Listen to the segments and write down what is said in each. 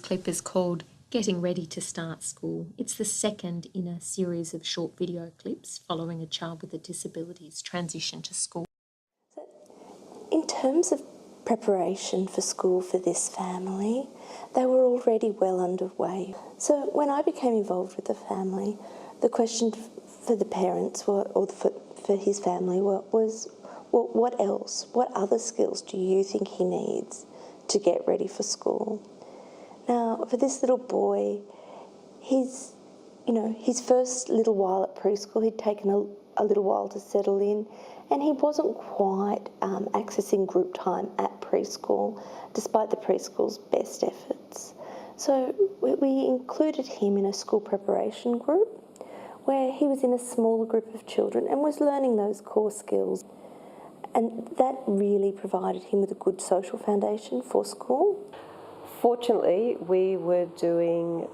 clip is called Getting Ready to Start School. It's the second in a series of short video clips following a child with a disability's transition to school. So, in terms of preparation for school for this family, they were already well underway. So when I became involved with the family, the question for the parents for his family was, well, what else? What other skills do you think he needs to get ready for school? Now, for this little boy, his first little while at preschool, he'd taken a little while to settle in, and he wasn't quite accessing group time at preschool, despite the preschool's best efforts. So we included him in a school preparation group where he was in a smaller group of children and was learning those core skills. And that really provided him with a good social foundation for school. Fortunately, we were doing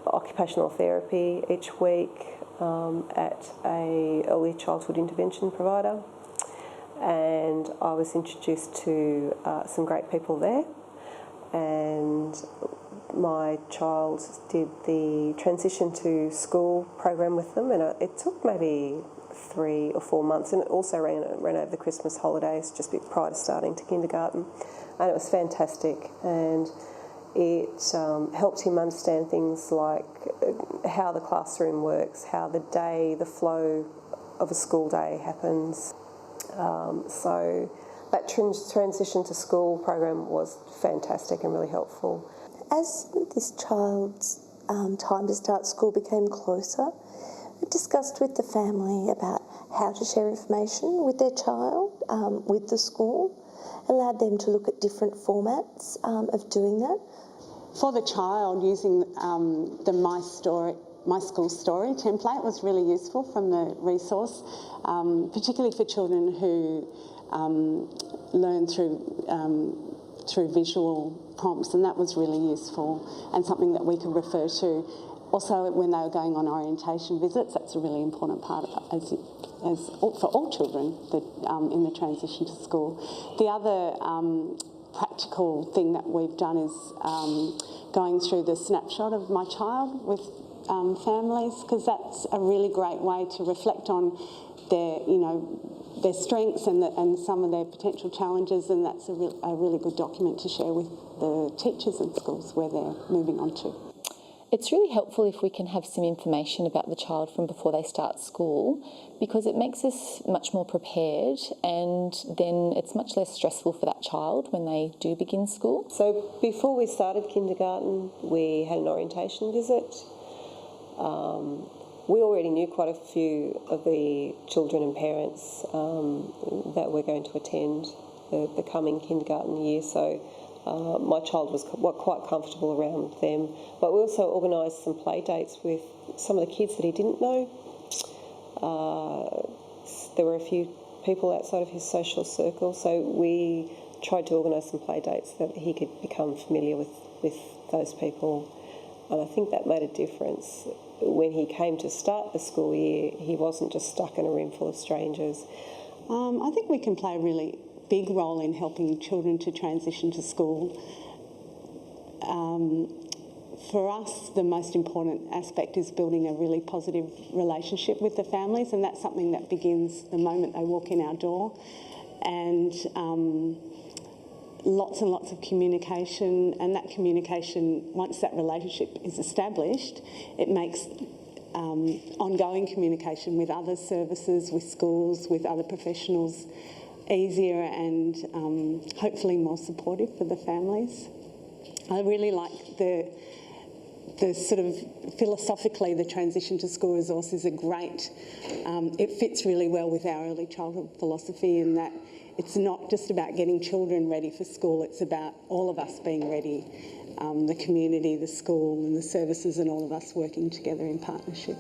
occupational therapy each week at an early childhood intervention provider, and I was introduced to some great people there, and my child did the transition to school program with them, and it took maybe 3 or 4 months, and it also ran over the Christmas holidays just prior to starting to kindergarten, and it was fantastic, and it helped him understand things like how the classroom works, how the flow of a school day happens. So that transition to school program was fantastic and really helpful. As this child's time to start school became closer, we discussed with the family about how to share information with their child, with the school, allowed them to look at different formats of doing that. For the child, using the My School Story template was really useful from the resource, particularly for children who learn through visual prompts, and that was really useful and something that we could refer to. Also, when they were going on orientation visits, that's a really important part for all children in the transition to school. The other practical thing that we've done is going through the snapshot of my child with families, because that's a really great way to reflect on their strengths and some of their potential challenges, and that's a really good document to share with the teachers in schools where they're moving on to. It's really helpful if we can have some information about the child from before they start school, because it makes us much more prepared, and then it's much less stressful for that child when they do begin school. So before we started kindergarten, we had an orientation visit. We already knew quite a few of the children and parents that were going to attend the coming kindergarten year, so my child was quite comfortable around them. But we also organised some play dates with some of the kids that he didn't know. There were a few people outside of his social circle, so we tried to organise some play dates that he could become familiar with those people. And I think that made a difference. When he came to start the school year, he wasn't just stuck in a room full of strangers. I think we can play a really big role in helping children to transition to school. For us, the most important aspect is building a really positive relationship with the families, and that's something that begins the moment they walk in our door. And lots and lots of communication, and that communication, once that relationship is established, it makes ongoing communication with other services, with schools, with other professionals easier and hopefully more supportive for the families. I really like the sort of philosophically, the transition to school resource is a great, it fits really well with our early childhood philosophy, in that it's not just about getting children ready for school, it's about all of us being ready, the community, the school and the services, and all of us working together in partnership.